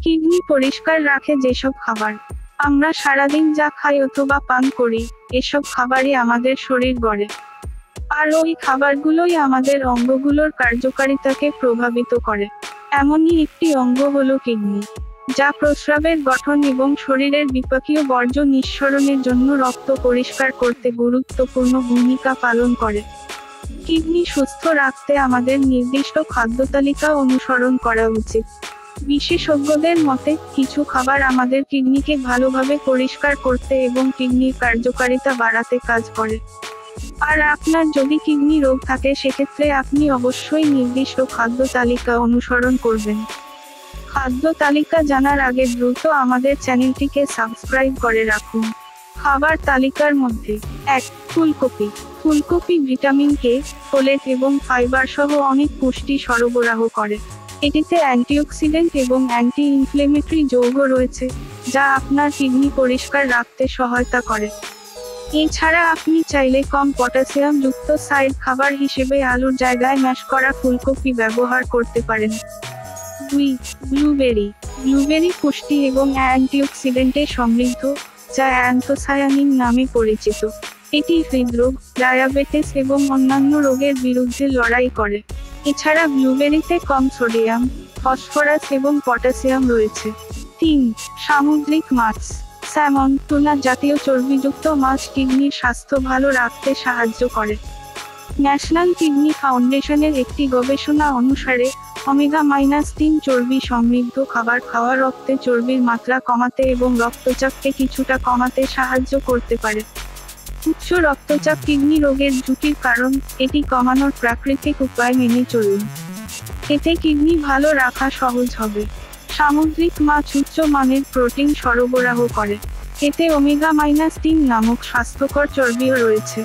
Kidney পরিষ্কার রাখে যেসব খাবার আমরা সারাদিন যা খাই অথবা পান করি, এসব খাবারই আমাদের শরীর গড়ে। আর ওই খাবারগুলোই আমাদের অঙ্গগুলোর কার্যকারিতাকে প্রভাবিত করে। এমনই একটি অঙ্গ হলো কিডনি, যা প্রস্রাবের গঠন এবং শরীরের বিপাকীয় বর্জ্য নিঃসরণের জন্য রক্ত পরিষ্কার করতে গুরুত্বপূর্ণ ভূমিকা পালন করে। কিডনি সুস্থ রাখতে আমাদের নির্দিষ্ট খাদ্যতালিকা অনুসরণ করা উচিত। বিশেষজ্ঞদের মতে, কিছু খাবার আমাদের কিডনিকে ভালোভাবে পরিষ্কার করতে এবং কিডনির কার্যকারিতা বাড়াতে কাজ করে। আর আপনার যদি কিডনি রোগ থাকে, সেক্ষেত্রে আপনি অবশ্যই নির্দিষ্ট খাদ্য তালিকা অনুসরণ করবেন। খাদ্য তালিকা জানার আগে দ্রুত আমাদের চ্যানেলটিকে সাবস্ক্রাইব করে রাখুন। খাবার তালিকার মধ্যে 1. ফুলকপি। ফুলকপি ভিটামিন কে, ফোলেট এবং ফাইবার সহ অনেক পুষ্টি সরবরাহ করে। এটিতে অ্যান্টিঅক্সিডেন্ট এবং অ্যান্টি ইনফ্লেমেটরি যৌগ রয়েছে, যা আপনার কিডনি পরিষ্কার রাখতে সহায়তা করে। এছাড়া আপনি চাইলে কম পটাশিয়াম যুক্ত সাইড খাবার হিসেবে আলুর জায়গায় ম্যাশ করা ফুলকপি ব্যবহার করতে পারেন। 2. ব্লুবেরি। ব্লুবেরি পুষ্টি এবং অ্যান্টিঅক্সিডেন্টে সমৃদ্ধ, যা অ্যান্থোসায়ানিন নামে পরিচিত। এটি হৃদরোগ, ডায়াবেটিস এবং অন্যান্য রোগের বিরুদ্ধে লড়াই করে। এছাড়া ব্লুবেরিতে কম সোডিয়াম, ফসফরাস এবং পটাশিয়াম রয়েছে। 3. সামুদ্রিক মাছ। স্যামন, টুনা জাতীয় চর্বিযুক্ত মাছ কিডনির স্বাস্থ্য ভালো রাখতে সাহায্য করে। ন্যাশনাল কিডনি ফাউন্ডেশনের একটি গবেষণা অনুসারে, ওমেগা-3 চর্বি সমৃদ্ধ খাবার খাওয়া রক্তে চর্বির মাত্রা কমাতে এবং রক্তচাপকে কিছুটা কমাতে সাহায্য করতে পারে। উচ্চ রক্তচাপ কিডনি রোগের ঝুঁকির কারণ, এটি কমানোর প্রাকৃতিক উপায় মেনে চলুন। এতে কিডনি ভালো রাখা সহজ হবে। সামুদ্রিক মাছ উচ্চ মানের প্রোটিন সরবরাহ করে। এতে ওমেগা-3 নামক স্বাস্থ্যকর চর্বিও রয়েছে।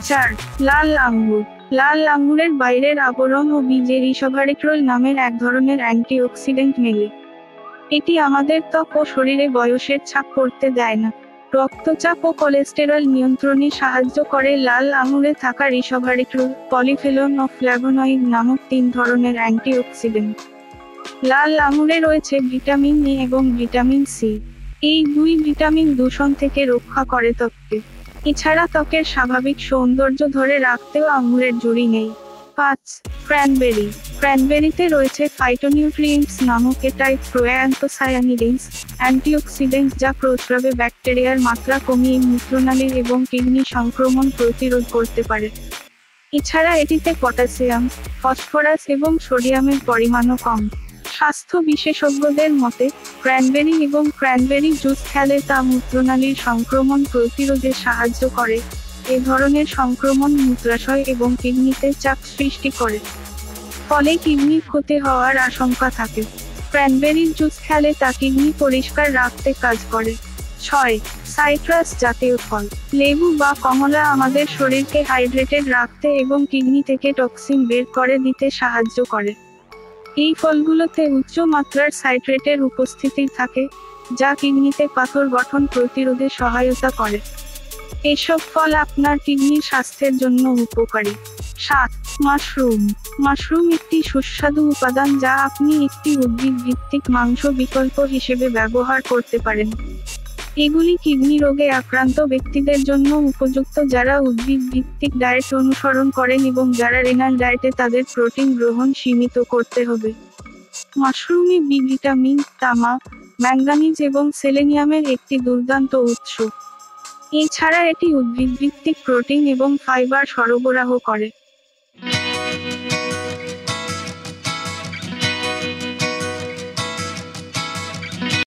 4. লাল আঙ্গুর। লাল আঙ্গুরের বাইরের আবরণ ও বীজে রিসোভারেট্রল নামের এক ধরনের অ্যান্টিঅক্সিডেন্ট মেলে। এটি আমাদের ত্বক ও শরীরে বয়সের ছাপ পড়তে দেয় না। রক্তচাপ ও কোলেস্টেরল নিয়ন্ত্রণে সাহায্য করে। লাল আঙুরে থাকা রিসোভারেট্রল, পলিফেনল ও ফ্ল্যাভোনয়েড নামক 3 ধরনের অ্যান্টিঅক্সিডেন্ট। লাল আঙুরে রয়েছে ভিটামিন এ এবং ভিটামিন সি। এই 2 ভিটামিন দূষণ থেকে রক্ষা করে ত্বককে। এছাড়া ত্বকের স্বাভাবিক সৌন্দর্য ধরে রাখতেও আঙুরের জুড়ি নেই। 5. ক্র্যানবেরি। ক্র্যানবেরিতে রয়েছে ফাইটোনিউট্রিয়েন্টস নামক অ্যান্থোসায়ানিডেন্স, অ্যান্টিঅক্সিডেন্ট যা প্রস্রাবে ব্যাকটেরিয়ার মাত্রা কমিয়ে মূত্রনালীর এবং কিডনি সংক্রমণ প্রতিরোধ করতে পারে। এছাড়া এটিতে পটাশিয়াম, ফসফরাস এবং সোডিয়ামের পরিমাণও কম। স্বাস্থ্য বিশেষজ্ঞদের মতে, ক্র্যানবেরি এবং ক্র্যানবেরি জুস খেলে তা মূত্রনালীর সংক্রমণ প্রতিরোধে সাহায্য করে। এ ধরনের সংক্রমণ মূত্রাশয় এবং কিডনিতে চাপ সৃষ্টি করে, ফলে কিডনির ক্ষতি হওয়ার আশঙ্কা থাকে। ক্র্যানবেরির জুস খেলে তা কিডনি পরিষ্কার রাখতে কাজ করে। 6. সাইট্রাস জাতীয় ফল। লেবু বা কমলা আমাদের শরীরকে হাইড্রেটেড রাখতে এবং কিডনি থেকে টক্সিন বের করে দিতে সাহায্য করে। এই ফলগুলোতে উচ্চ মাত্রার সাইট্রেটের উপস্থিতি থাকে, যা কিডনিতে পাথর গঠন প্রতিরোধে সহায়তা করে। এসব ফল আপনার কিডনির স্বাস্থ্যের জন্য উপকারী। 7. মাশরুম। মাশরুম একটি সুস্বাদু উপাদান যা আপনি একটি উদ্ভিদ ভিত্তিক মাংস বিকল্প হিসেবে ব্যবহার করতে পারেন। এগুলি কিডনি রোগে আক্রান্ত ব্যক্তিদের জন্য উপযুক্ত যারা উদ্ভিদ ভিত্তিক ডায়েট অনুসরণ করেন এবং যারা রেনাল ডায়েটে তাদের প্রোটিন গ্রহণ সীমিত করতে হবে। মাশরুমে বি ভিটামিন, তামা, ম্যাঙ্গানিজ এবং সেলেনিয়ামের একটি দুর্দান্ত উৎস। এছাড়া এটি উদ্ভিদভিত্তিক প্রোটিন এবং ফাইবার সরবরাহ করে।